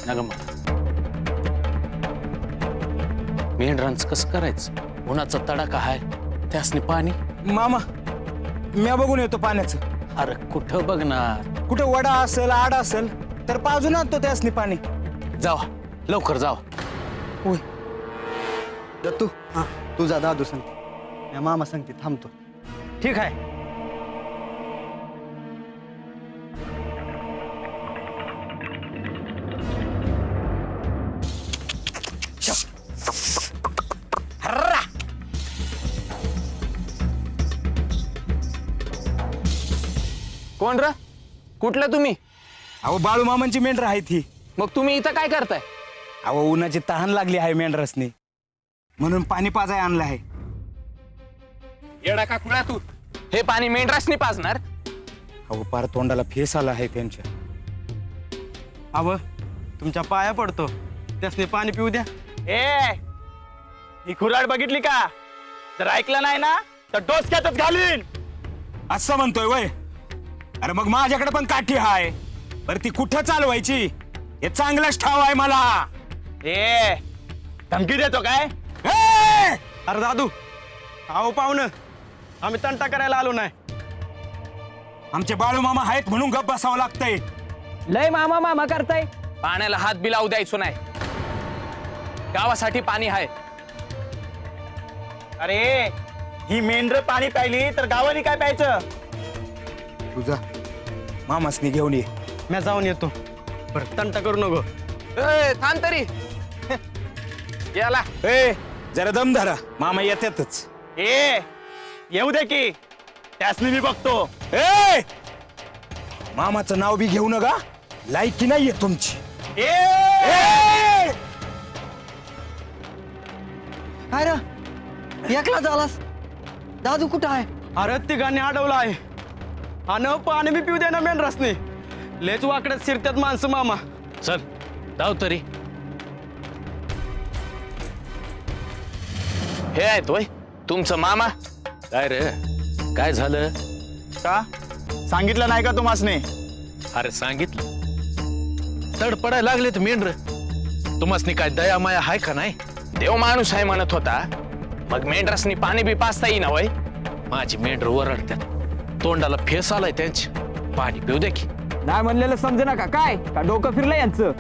नग मग मेंढरांचं कसं करायचं? उन्हाचा तडाखा हाय, त्यासनी पाणी. मामा म्या बघून येतो पाण्याचं. अरे कुठं बघणार? कुठे वडा असेल आड असेल तर पाजून आणतो त्यासनी पाणी. जावा लवकर जावा. होय. दत्तू तू जा दादू सांगते, या मामा सांगते थांबतो. ठीक आहे. कोण र? कुठलं तुम्ही? अहो बाळू मामांची मेंढर आहे ती. मग तुम्ही इथं काय करताय? अहो उन्हाची तहान लागली आहे मेंढरसनी, म्हणून पाणी पाजाय आणलं आहे. येडा का खुळा तू? हे पाणी मेंढरासनी पाजणार? अहो पार तोंडाला फेस आला आहे त्यांच्या. अव तुमच्या पाया पडतो, त्यासने पाणी पिऊ द्या. ए ही खुराड बघितली का? जर ऐकलं नाही ना तर डोसक्यातच घालीन. असं म्हणतोय वय? अरे मग माझ्याकडे पण काठी हाय, बरं ती कुठं चालवायची हे चांगलंच ठाव आहे मला. ए धमकी देतो काय? ए! अरे दादू अहो पाहुणं, आम्ही तंटा करायला आलो नाही. आमचे बाळू मामा आहेत म्हणून गप्प बसावं लागतंय. लय मामा मामा करताय. पाण्याला हात बी लावू द्यायचो नाही. गावासाठी पाणी आहे. अरे ही मेंढर पाणी प्यायली तर गावाने काय प्यायचं? तुझा मामासनी घेऊन ये. मी जाऊन येतो. बरं तंटा करू नको. ए, थांब तरी. याला ए जरा दम धरा, मामा येतातच. ए येऊ दे की, त्यासनी मी बघतो. ए मामाचं नाव बी घेऊ नका, लायकी नाहीये तुमची. ए ए! काय रे एकला झालास? दादू कुठं आहे? अरे तिघांनी अडवलं आहे आणि पाणी बी पिऊ दे ना मेंढरासने. लेच वाकड्यात शिरत्यात माणसं मामा. चल जाऊ तरी. हे आहेत वय तुमचं मामा? काय रे काय झालं? का सांगितलं नाही का तुम्हासने? अरे सांगितलं. तडपडायला लागले तर मेंढर. तुम्हासनी काय दया माया हाय का नाही? देव माणूस आहे म्हणत होता, मग मेंढरासनी पाणी बी पाचता येईना वय? माझी मेंढर ओरडत्यात, तोंडाला फेस आलाय त्यांची. पाणी पिऊ दे की. नाही म्हणलेलं समजे नका काय का डोकं फिरलं यांचं.